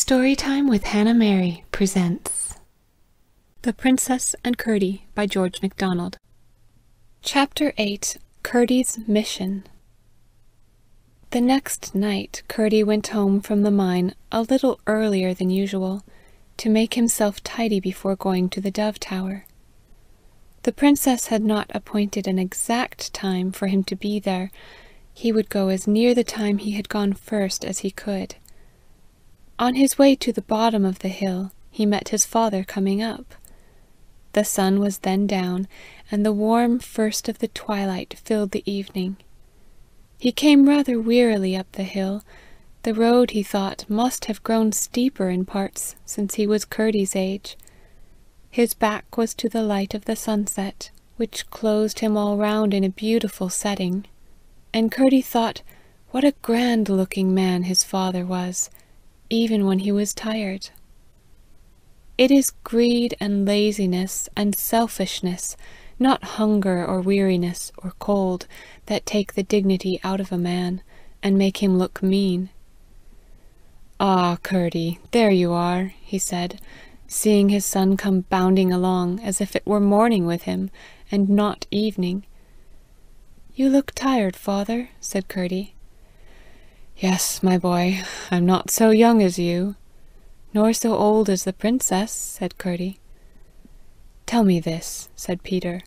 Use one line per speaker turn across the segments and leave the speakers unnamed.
Storytime with HannahMary Presents The Princess and Curdie by George MacDonald. Chapter 8. Curdie's Mission. The next night Curdie went home from the mine a little earlier than usual, to make himself tidy before going to the Dove Tower. The princess had not appointed an exact time for him to be there. He would go as near the time he had gone first as he could. On his way to the bottom of the hill, he met his father coming up. The sun was then down, and the warm first of the twilight filled the evening. He came rather wearily up the hill. The road, he thought, must have grown steeper in parts since he was Curdie's age. His back was to the light of the sunset, which closed him all round in a beautiful setting, and Curdie thought what a grand-looking man his father was, even when he was tired. It is greed and laziness and selfishness, not hunger or weariness or cold, that take the dignity out of a man, and make him look mean. "Ah, Curdie, there you are," he said, seeing his son come bounding along as if it were morning with him, and not evening. "You look tired, father," said Curdie. "Yes, my boy, I'm not so young as you." "Nor so old as the princess," said Curdie. "Tell me this," said Peter.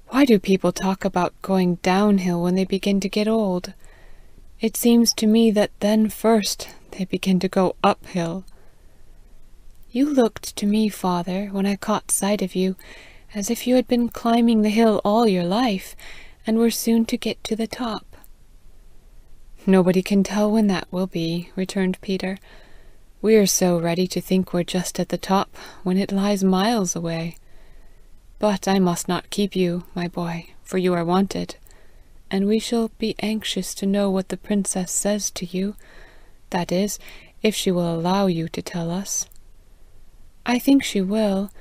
"Why do people talk about going downhill when they begin to get old? It seems to me that then first they begin to go uphill." "You looked to me, father, when I caught sight of you, as if you had been climbing the hill all your life, and were soon to get to the top." "Nobody can tell when that will be," returned Peter. "We're so ready to think we're just at the top, when it lies miles away. But I must not keep you, my boy, for you are wanted, and we shall be anxious to know what the princess says to you, that is, if she will allow you to tell us." "I think she will,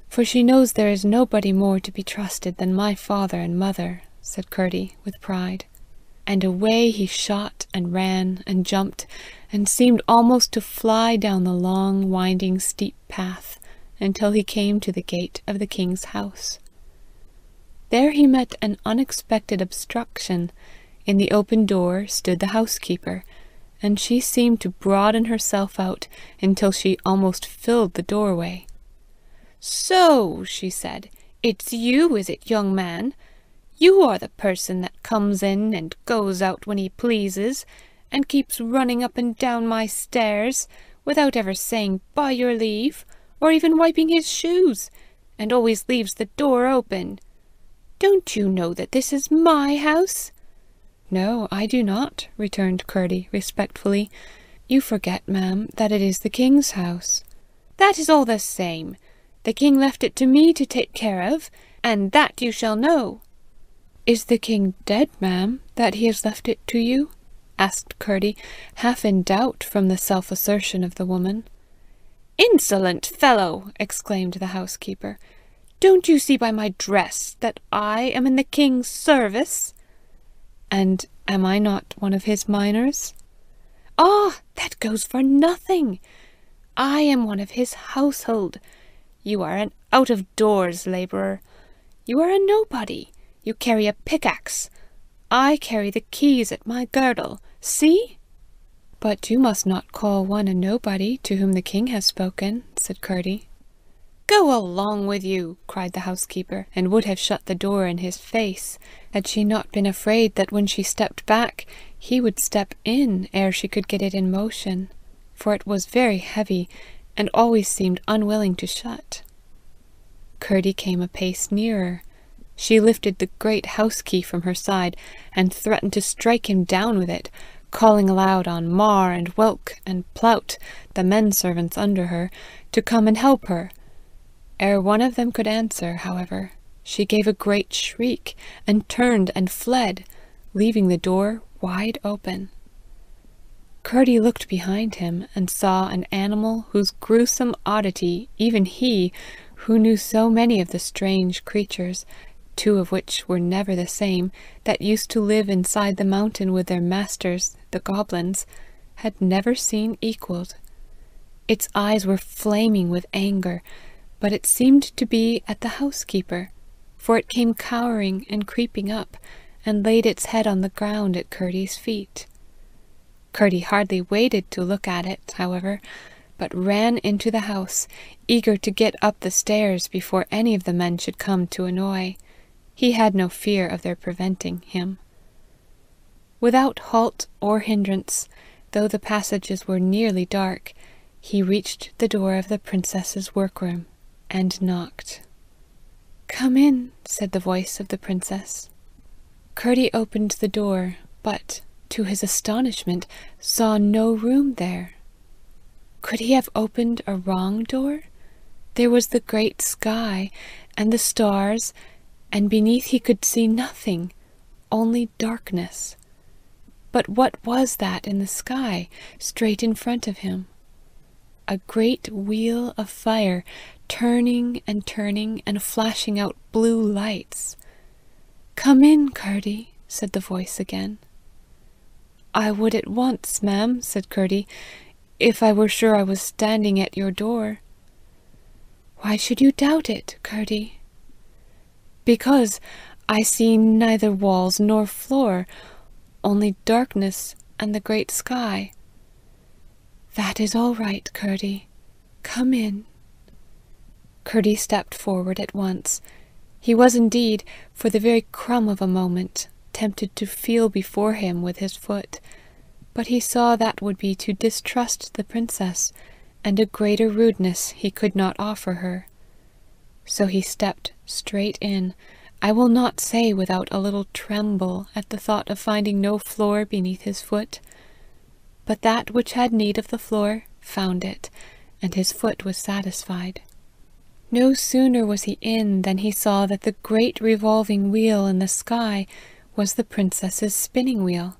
for she knows there is nobody more to be trusted than my father and mother," said Curdie with pride. And away he shot and ran and jumped, and seemed almost to fly down the long, winding, steep path, until he came to the gate of the king's house. There he met an unexpected obstruction. In the open door stood the housekeeper, and she seemed to broaden herself out until she almost filled the doorway. "So," she said, "it's you, is it, young man? You are the person that comes in and goes out when he pleases, and keeps running up and down my stairs, without ever saying by your leave, or even wiping his shoes, and always leaves the door open. Don't you know that this is my house?" "No, I do not," returned Curdie respectfully. "You forget, ma'am, that it is the king's house." "That is all the same. The king left it to me to take care of, and that you shall know." "Is the king dead, ma'am, that he has left it to you?" asked Curdie, half in doubt from the self-assertion of the woman. "Insolent fellow!" exclaimed the housekeeper. "Don't you see by my dress that I am in the king's service?" "And am I not one of his miners?" "Ah, that goes for nothing. I am one of his household. You are an out-of-doors labourer. You are a nobody. You carry a pickaxe. I carry the keys at my girdle. See?" "But you must not call one a nobody to whom the king has spoken," said Curdie. "Go along with you!" cried the housekeeper, and would have shut the door in his face, had she not been afraid that when she stepped back, he would step in ere she could get it in motion, for it was very heavy, and always seemed unwilling to shut. Curdie came a pace nearer. She lifted the great house key from her side, and threatened to strike him down with it, calling aloud on Mar and Whelk and Plout, the men-servants under her, to come and help her. Ere one of them could answer, however, she gave a great shriek, and turned and fled, leaving the door wide open. Curdie looked behind him, and saw an animal whose gruesome oddity even he, who knew so many of the strange creatures, two of which were never the same, that used to live inside the mountain with their masters, the goblins, had never seen equalled. Its eyes were flaming with anger, but it seemed to be at the housekeeper, for it came cowering and creeping up, and laid its head on the ground at Curdie's feet. Curdie hardly waited to look at it, however, but ran into the house, eager to get up the stairs before any of the men should come to annoy. He had no fear of their preventing him. Without halt or hindrance, though the passages were nearly dark, he reached the door of the princess's workroom, and knocked. "Come in," said the voice of the princess. Curdie opened the door, but, to his astonishment, saw no room there. Could he have opened a wrong door? There was the great sky, and the stars, and beneath he could see nothing, only darkness. But what was that in the sky, straight in front of him? A great wheel of fire, turning and flashing out blue lights. "Come in, Curdie," said the voice again. "I would at once, ma'am," said Curdie, "if I were sure I was standing at your door." "Why should you doubt it, Curdie?" "Because I see neither walls nor floor, only darkness and the great sky." "That is all right, Curdie. Come in." Curdie stepped forward at once. He was indeed, for the very crumb of a moment, tempted to feel before him with his foot, but he saw that would be to distrust the princess, and a greater rudeness he could not offer her. So he stepped straight in, I will not say without a little tremble at the thought of finding no floor beneath his foot. But that which had need of the floor found it, and his foot was satisfied. No sooner was he in than he saw that the great revolving wheel in the sky was the princess's spinning wheel,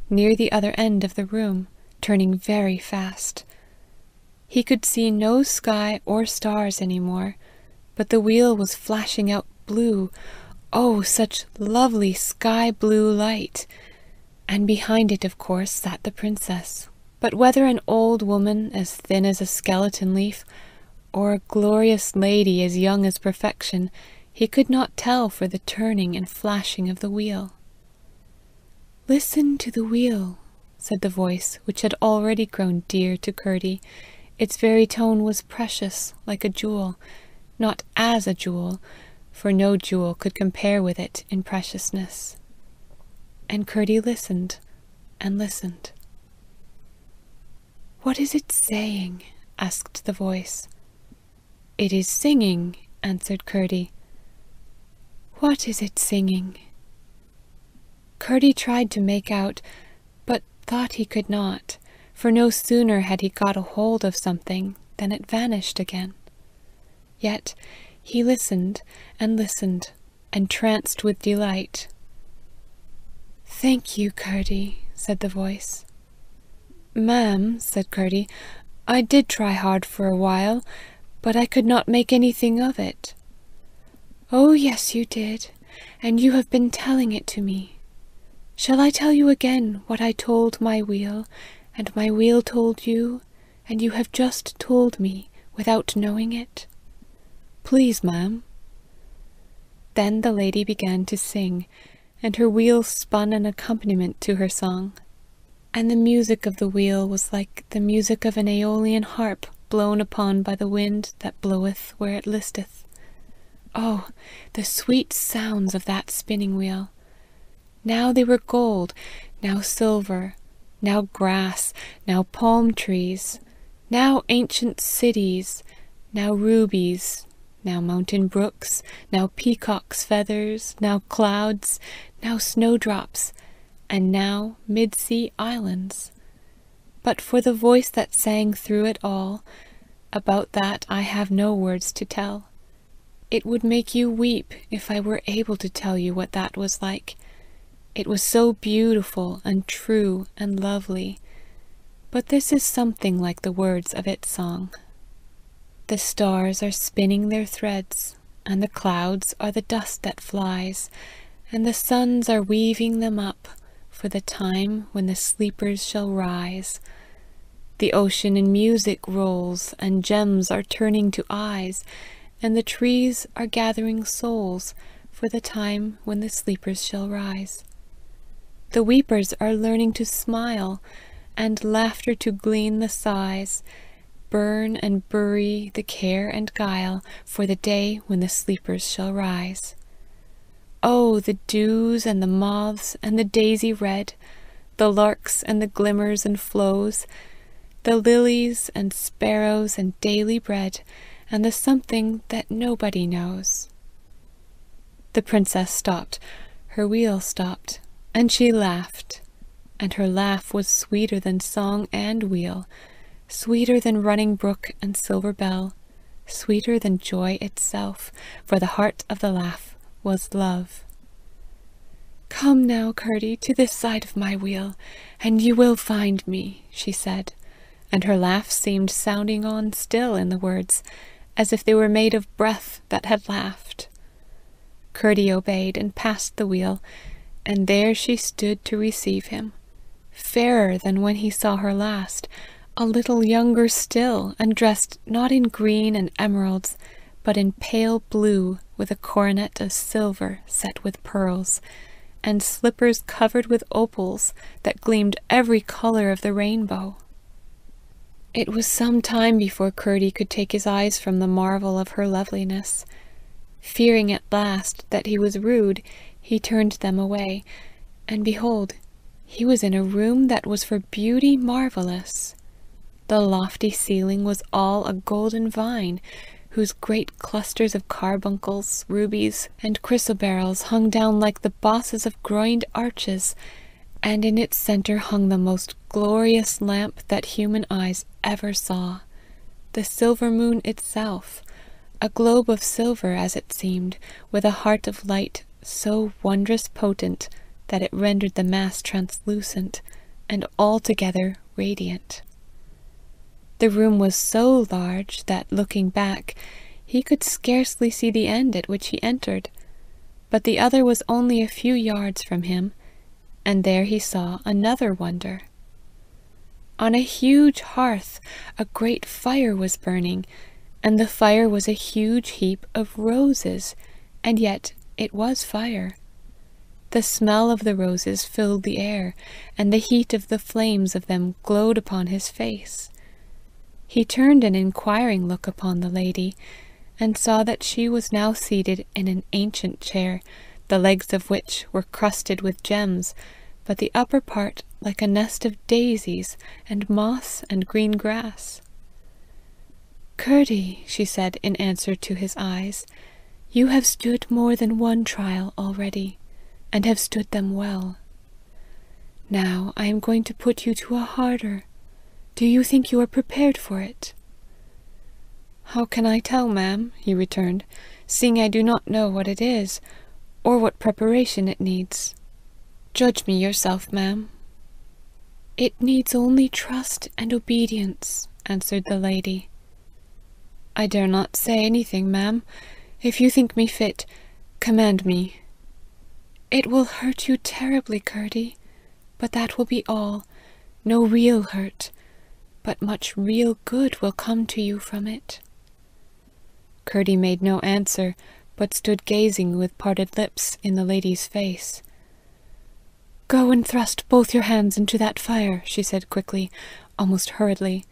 near the other end of the room, turning very fast. He could see no sky or stars any more, but the wheel was flashing out blue, oh, such lovely sky-blue light, and behind it, of course, sat the princess. But whether an old woman as thin as a skeleton leaf, or a glorious lady as young as perfection, he could not tell for the turning and flashing of the wheel. "Listen to the wheel," said the voice which had already grown dear to Curdie. Its very tone was precious, like a jewel, not as a jewel, for no jewel could compare with it in preciousness. And Curdie listened and listened. "What is it saying?" asked the voice. "It is singing," answered Curdie. "What is it singing?" Curdie tried to make out, but thought he could not, for no sooner had he got a hold of something than it vanished again. Yet he listened, entranced with delight. "Thank you, Curdie," said the voice. "Ma'am," said Curdie, "I did try hard for a while, but I could not make anything of it." "Oh, yes, you did, and you have been telling it to me. Shall I tell you again what I told my wheel, and my wheel told you, and you have just told me without knowing it?" "Please, ma'am." Then the lady began to sing, and her wheel spun an accompaniment to her song. And the music of the wheel was like the music of an Aeolian harp blown upon by the wind that bloweth where it listeth. Oh, the sweet sounds of that spinning wheel! Now they were gold, now silver, now grass, now palm trees, now ancient cities, now rubies, now mountain brooks, now peacock's feathers, now clouds, now snowdrops, and now mid-sea islands. But for the voice that sang through it all, about that I have no words to tell. It would make you weep if I were able to tell you what that was like. It was so beautiful and true and lovely. But this is something like the words of its song. The stars are spinning their threads, and the clouds are the dust that flies, and the suns are weaving them up for the time when the sleepers shall rise. The ocean in music rolls, and gems are turning to eyes, and the trees are gathering souls for the time when the sleepers shall rise. The weepers are learning to smile, and laughter to glean the sighs, burn and bury the care and guile for the day when the sleepers shall rise. Oh, the dews and the moths and the daisy red, the larks and the glimmers and flows, the lilies and sparrows and daily bread, and the something that nobody knows. The princess stopped, her wheel stopped, and she laughed, and her laugh was sweeter than song and wheel, sweeter than running brook and silver bell, sweeter than joy itself, for the heart of the laugh was love. "Come now, Curdie, to this side of my wheel, and you will find me," she said, and her laugh seemed sounding on still in the words, as if they were made of breath that had laughed. Curdie obeyed and passed the wheel, and there she stood to receive him, fairer than when he saw her last, a little younger still, and dressed not in green and emeralds, but in pale blue, with a coronet of silver set with pearls, and slippers covered with opals that gleamed every colour of the rainbow. It was some time before Curdie could take his eyes from the marvel of her loveliness. Fearing at last that he was rude, he turned them away, and behold, he was in a room that was for beauty marvellous. The lofty ceiling was all a golden vine, whose great clusters of carbuncles, rubies, and chrysoberyls hung down like the bosses of groined arches, and in its centre hung the most glorious lamp that human eyes ever saw, the silver moon itself, a globe of silver as it seemed, with a heart of light so wondrous potent that it rendered the mass translucent, and altogether radiant. The room was so large that, looking back, he could scarcely see the end at which he entered, but the other was only a few yards from him, and there he saw another wonder. On a huge hearth a great fire was burning, and the fire was a huge heap of roses, and yet it was fire. The smell of the roses filled the air, and the heat of the flames of them glowed upon his face. He turned an inquiring look upon the lady, and saw that she was now seated in an ancient chair, the legs of which were crusted with gems, but the upper part like a nest of daisies and moss and green grass. "Curdie," she said in answer to his eyes, "you have stood more than one trial already, and have stood them well. Now I am going to put you to a harder. Do you think you are prepared for it?" "How can I tell, ma'am," he returned, "seeing I do not know what it is, or what preparation it needs? Judge me yourself, ma'am." "It needs only trust and obedience," answered the lady. "I dare not say anything, ma'am. If you think me fit, command me." "It will hurt you terribly, Curdie, but that will be all. No real hurt, but much real good will come to you from it." Curdie made no answer, but stood gazing with parted lips in the lady's face. "Go and thrust both your hands into that fire," she said quickly, almost hurriedly.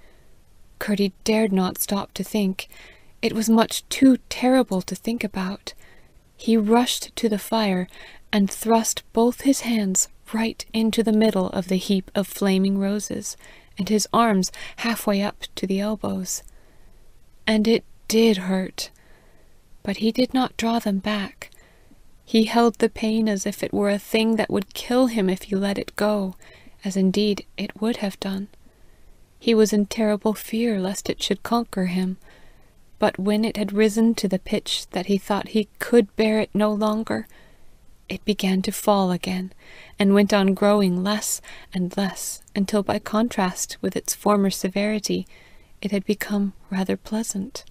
Curdie dared not stop to think. It was much too terrible to think about. He rushed to the fire, and thrust both his hands right into the middle of the heap of flaming roses, and his arms halfway up to the elbows. And it did hurt, but he did not draw them back. He held the pain as if it were a thing that would kill him if he let it go, as indeed it would have done. He was in terrible fear lest it should conquer him, but when it had risen to the pitch that he thought he could bear it no longer, it began to fall again, and went on growing less and less, until by contrast with its former severity, it had become rather pleasant.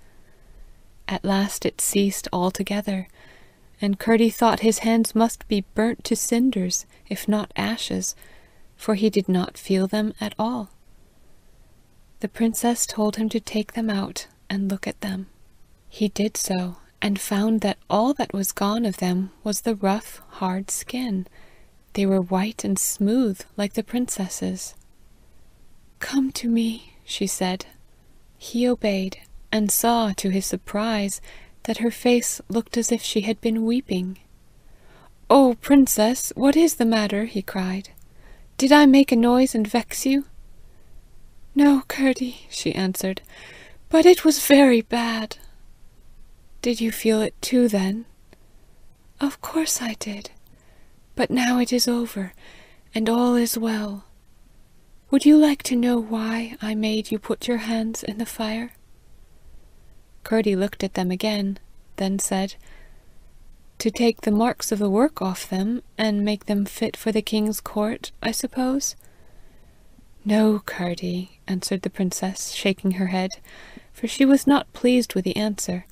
At last it ceased altogether, and Curdie thought his hands must be burnt to cinders, if not ashes, for he did not feel them at all. The princess told him to take them out and look at them. He did so, and found that all that was gone of them was the rough, hard skin. They were white and smooth like the princess's. "Come to me," she said. He obeyed, and saw, to his surprise, that her face looked as if she had been weeping. "Oh, princess, what is the matter?" he cried. "Did I make a noise and vex you?" "No, Curdie," she answered, "but it was very bad." "Did you feel it too, then?" "Of course I did. But now it is over, and all is well. Would you like to know why I made you put your hands in the fire?" Curdie looked at them again, then said, "To take the marks of the work off them, and make them fit for the king's court, I suppose?" "No, Curdie," answered the princess, shaking her head, for she was not pleased with the answer.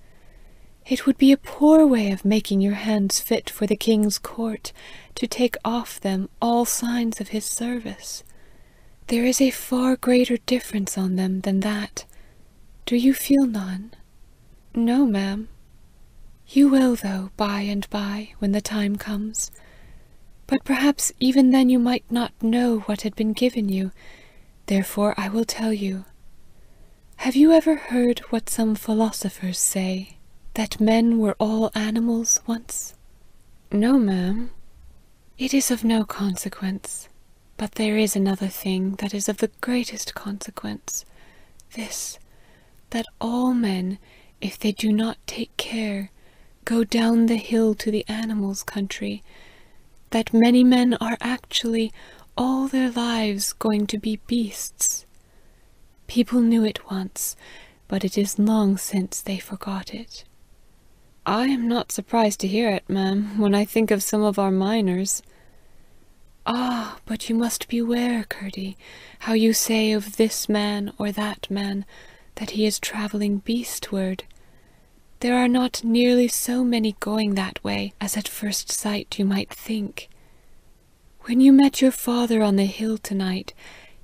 "It would be a poor way of making your hands fit for the king's court, to take off them all signs of his service. There is a far greater difference on them than that. Do you feel none?" "No, ma'am." "You will, though, by and by, when the time comes. But perhaps even then you might not know what had been given you. Therefore I will tell you. Have you ever heard what some philosophers say, that men were all animals once?" "No, ma'am." "It is of no consequence. But there is another thing that is of the greatest consequence. This, that all men, if they do not take care, go down the hill to the animals' country, that many men are actually all their lives going to be beasts. People knew it once, but it is long since they forgot it." "I am not surprised to hear it, ma'am, when I think of some of our miners." "Ah, but you must beware, Curdie, how you say of this man or that man, that he is travelling beastward. There are not nearly so many going that way as at first sight you might think. When you met your father on the hill tonight,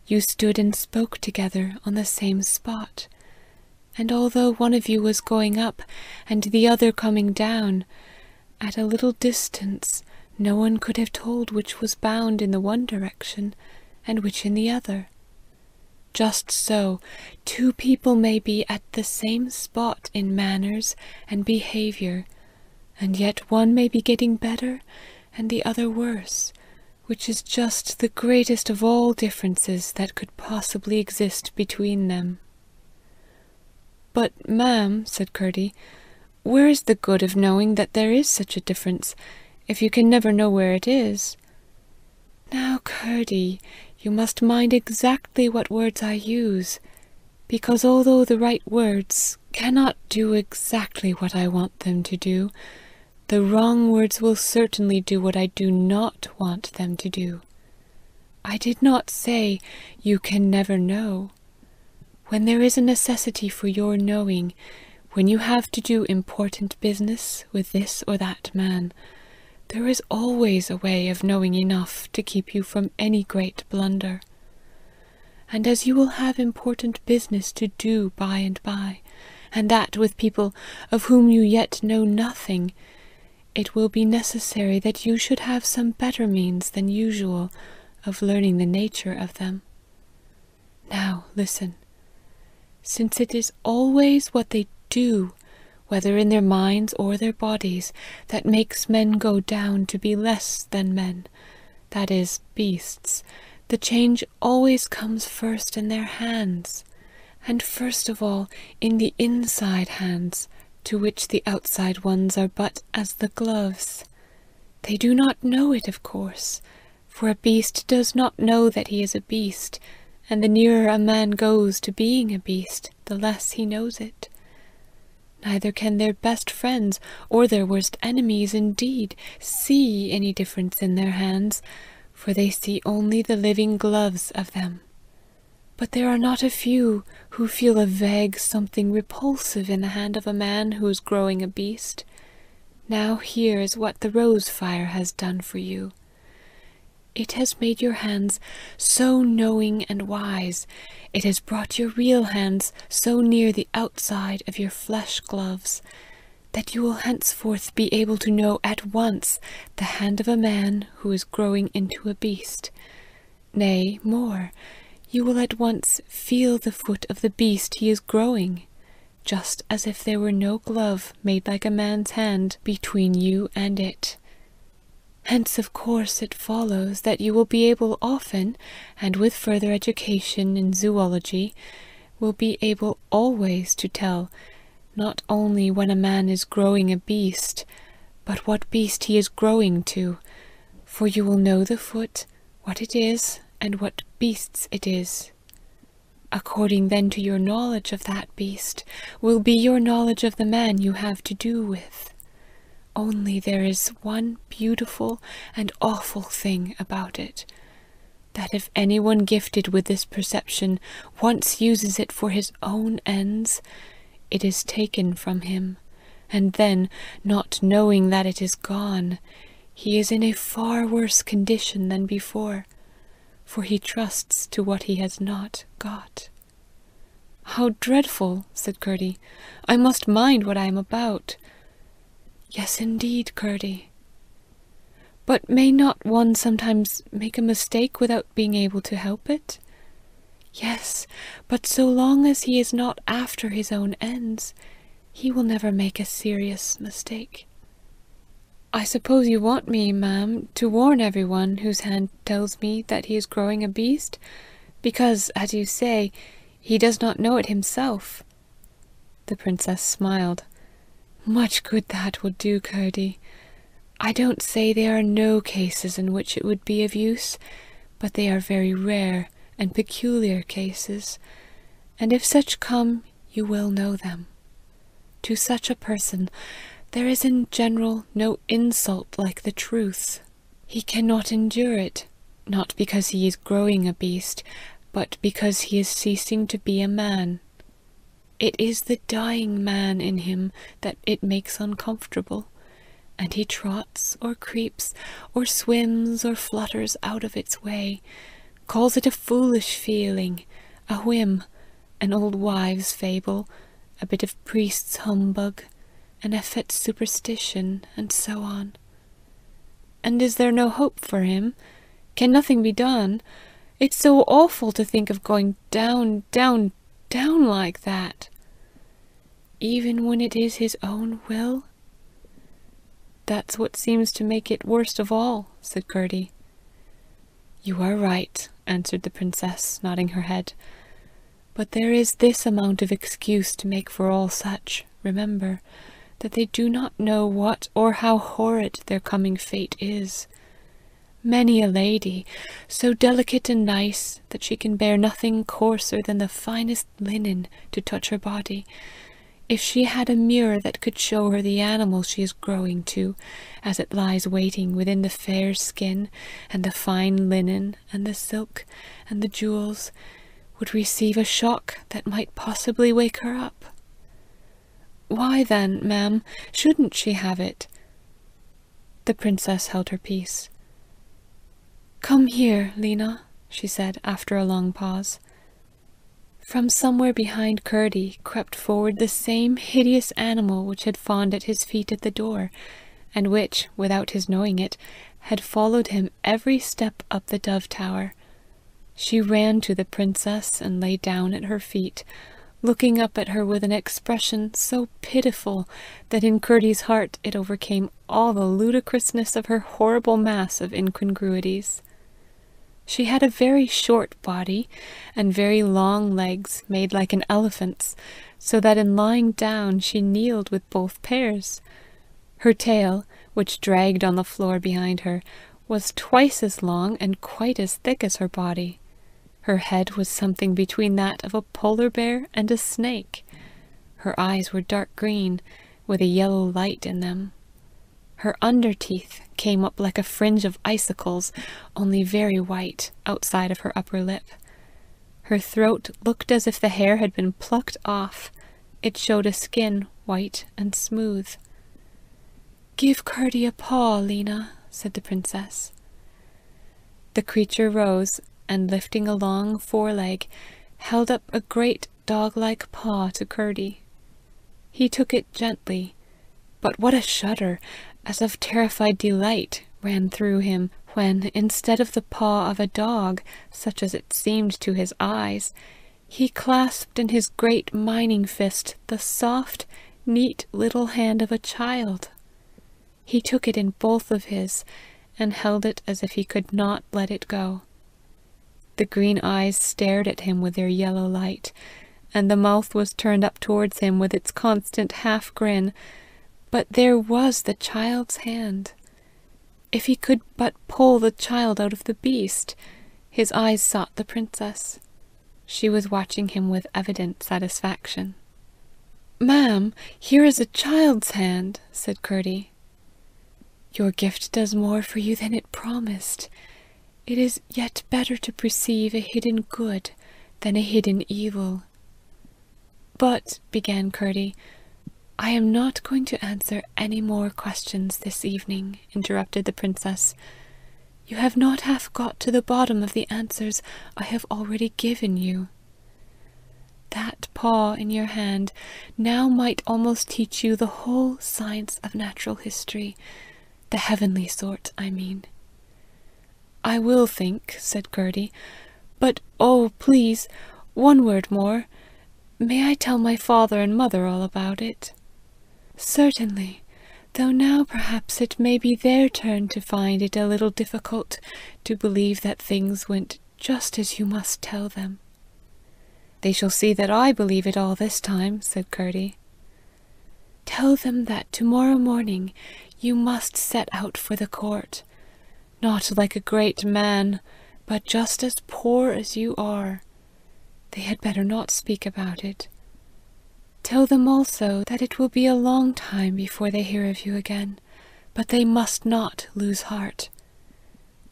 you stood and spoke together on the same spot, and although one of you was going up and the other coming down, at a little distance no one could have told which was bound in the one direction and which in the other. Just so, two people may be at the same spot in manners and behaviour, and yet one may be getting better and the other worse, which is just the greatest of all differences that could possibly exist between them." "But, ma'am," said Curdie, "where is the good of knowing that there is such a difference, if you can never know where it is?" "Now, Curdie, you must mind exactly what words I use, because although the right words cannot do exactly what I want them to do, the wrong words will certainly do what I do not want them to do. I did not say you can never know. When there is a necessity for your knowing, when you have to do important business with this or that man, there is always a way of knowing enough to keep you from any great blunder. And as you will have important business to do by and by, and that with people of whom you yet know nothing, it will be necessary that you should have some better means than usual of learning the nature of them. Now listen. Since it is always what they do, whether in their minds or their bodies, that makes men go down to be less than men, that is, beasts, the change always comes first in their hands, and first of all in the inside hands, to which the outside ones are but as the gloves. They do not know it, of course, for a beast does not know that he is a beast, and the nearer a man goes to being a beast, the less he knows it. Neither can their best friends, or their worst enemies indeed, see any difference in their hands, for they see only the living gloves of them. But there are not a few who feel a vague something repulsive in the hand of a man who is growing a beast. Now here is what the rose fire has done for you. It has made your hands so knowing and wise, it has brought your real hands so near the outside of your flesh gloves, that you will henceforth be able to know at once the hand of a man who is growing into a beast. Nay, more, you will at once feel the foot of the beast he is growing, just as if there were no glove made like a man's hand between you and it. Hence, of course, it follows that you will be able often, and with further education in zoology, will be able always to tell, not only when a man is growing a beast, but what beast he is growing to, for you will know the foot, what it is, and what beast's it is. According then to your knowledge of that beast, will be your knowledge of the man you have to do with. Only there is one beautiful and awful thing about it, that if anyone gifted with this perception once uses it for his own ends, it is taken from him, and then, not knowing that it is gone, he is in a far worse condition than before, for he trusts to what he has not got. "How dreadful!" said Curdie. "I must mind what I am about." "Yes, indeed, Curdie." "But may not one sometimes make a mistake without being able to help it?" "Yes, but so long as he is not after his own ends, he will never make a serious mistake." "I suppose you want me, ma'am, to warn everyone whose hand tells me that he is growing a beast, because, as you say, he does not know it himself." The princess smiled. "Much good that will do, Curdie. I don't say there are no cases in which it would be of use, but they are very rare and peculiar cases, and if such come, you will know them. To such a person, there is in general no insult like the truth. He cannot endure it, not because he is growing a beast, but because he is ceasing to be a man. It is the dying man in him that it makes uncomfortable, and he trots or creeps or swims or flutters out of its way, calls it a foolish feeling, a whim, an old wives' fable, a bit of priest's humbug, an effete superstition, and so on. And is there no hope for him? Can nothing be done? It's so awful to think of going down, down, down like that." "Even when it is his own will?" "That's what seems to make it worst of all," said Curdie. "You are right," answered the princess, nodding her head. "But there is this amount of excuse to make for all such, remember, that they do not know what or how horrid their coming fate is. Many a lady, so delicate and nice that she can bear nothing coarser than the finest linen to touch her body, if she had a mirror that could show her the animal she is growing to, as it lies waiting within the fair skin, and the fine linen, and the silk, and the jewels, would receive a shock that might possibly wake her up. Why then, ma'am, shouldn't she have it?" The princess held her peace. "Come here, Lena," she said, after a long pause. From somewhere behind Curdie crept forward the same hideous animal which had fawned at his feet at the door, and which, without his knowing it, had followed him every step up the dove tower. She ran to the princess and lay down at her feet, looking up at her with an expression so pitiful that in Curdie's heart it overcame all the ludicrousness of her horrible mass of incongruities. She had a very short body, and very long legs made like an elephant's, so that in lying down she kneeled with both pairs. Her tail, which dragged on the floor behind her, was twice as long and quite as thick as her body. Her head was something between that of a polar bear and a snake. Her eyes were dark green, with a yellow light in them. Her underteeth came up like a fringe of icicles, only very white, outside of her upper lip. Her throat looked as if the hair had been plucked off. It showed a skin white and smooth. "Give Curdie a paw, Lena," said the princess. The creature rose, and lifting a long foreleg, held up a great dog-like paw to Curdie. He took it gently, but what a shudder, as of terrified delight, ran through him, when, instead of the paw of a dog, such as it seemed to his eyes, he clasped in his great mining fist the soft, neat little hand of a child. He took it in both of his, and held it as if he could not let it go. The green eyes stared at him with their yellow light, and the mouth was turned up towards him with its constant half-grin, but there was the child's hand. If he could but pull the child out of the beast! His eyes sought the princess. She was watching him with evident satisfaction. "Ma'am, here is a child's hand," said Curdie. "Your gift does more for you than it promised. It is yet better to perceive a hidden good than a hidden evil." "But," began Curdie. "I am not going to answer any more questions this evening," interrupted the princess. "You have not half got to the bottom of the answers I have already given you. That paw in your hand now might almost teach you the whole science of natural history, the heavenly sort, I mean." "I will think," said Curdie. "But, oh, please, one word more. May I tell my father and mother all about it?" "Certainly, though now perhaps it may be their turn to find it a little difficult to believe that things went just as you must tell them." "They shall see that I believe it all this time," said Curdie. "Tell them that tomorrow morning you must set out for the court, not like a great man, but just as poor as you are. They had better not speak about it. Tell them also that it will be a long time before they hear of you again, but they must not lose heart.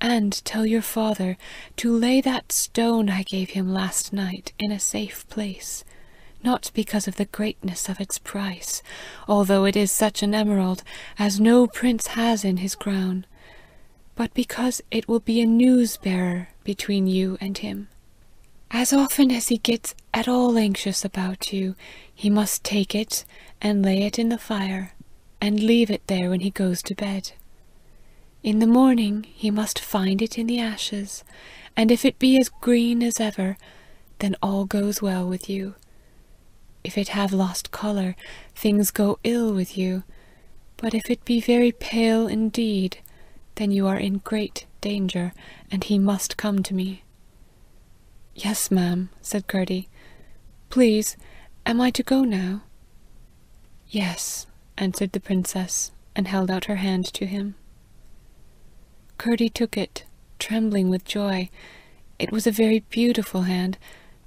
And tell your father to lay that stone I gave him last night in a safe place, not because of the greatness of its price, although it is such an emerald as no prince has in his crown, but because it will be a news-bearer between you and him. As often as he gets at all anxious about you, he must take it and lay it in the fire, and leave it there when he goes to bed. In the morning he must find it in the ashes, and if it be as green as ever, then all goes well with you. If it have lost colour, things go ill with you, but if it be very pale indeed, then you are in great danger, and he must come to me." "Yes, ma'am," said Curdie. "Please, am I to go now?" "Yes," answered the princess, and held out her hand to him. Curdie took it, trembling with joy. It was a very beautiful hand,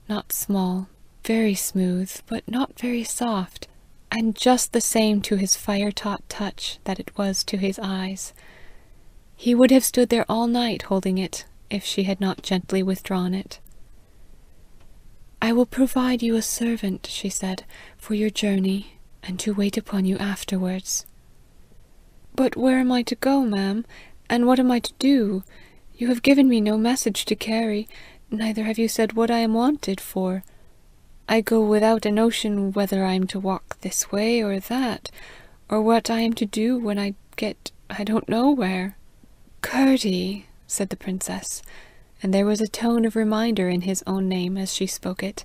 not small, very smooth, but not very soft, and just the same to his fire-taught touch that it was to his eyes. He would have stood there all night holding it, if she had not gently withdrawn it. "I will provide you a servant," she said, "for your journey, and to wait upon you afterwards." "But where am I to go, ma'am? And what am I to do? You have given me no message to carry, neither have you said what I am wanted for. I go without a notion whether I am to walk this way or that, or what I am to do when I get I don't know where." "Curdie," said the princess, and there was a tone of reminder in his own name as she spoke it.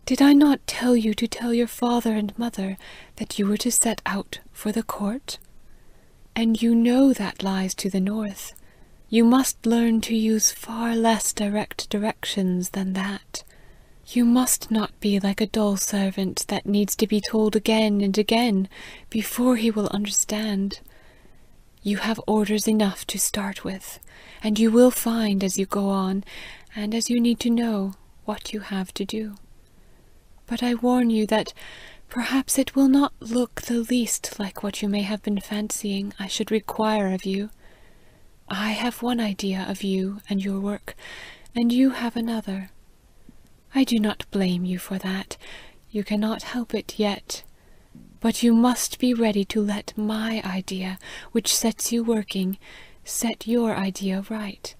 "Did I not tell you to tell your father and mother that you were to set out for the court? And you know that lies to the north. You must learn to use far less direct directions than that. You must not be like a dull servant that needs to be told again and again before he will understand. You have orders enough to start with, and you will find as you go on, and as you need to know, what you have to do. But I warn you that perhaps it will not look the least like what you may have been fancying I should require of you. I have one idea of you and your work, and you have another. I do not blame you for that. You cannot help it yet. But you must be ready to let my idea, which sets you working, set your idea right.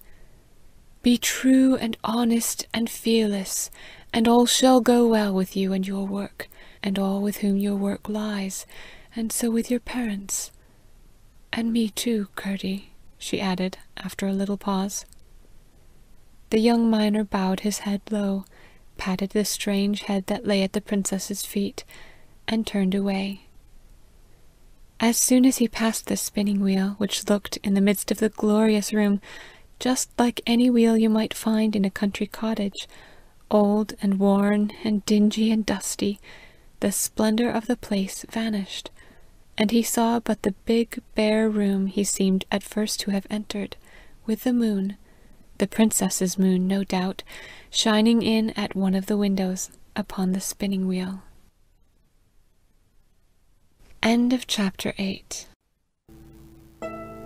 Be true and honest and fearless, and all shall go well with you and your work, and all with whom your work lies, and so with your parents. And me too, Curdie," she added, after a little pause. The young miner bowed his head low, patted the strange head that lay at the princess's feet, and turned away. As soon as he passed the spinning wheel, which looked, in the midst of the glorious room, just like any wheel you might find in a country cottage, old and worn and dingy and dusty, the splendor of the place vanished, and he saw but the big bare room he seemed at first to have entered, with the moon, the princess's moon, no doubt, shining in at one of the windows upon the spinning wheel. End of Chapter 8.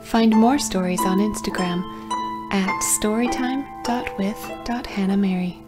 Find more stories on Instagram at storytime.with.HannahMary.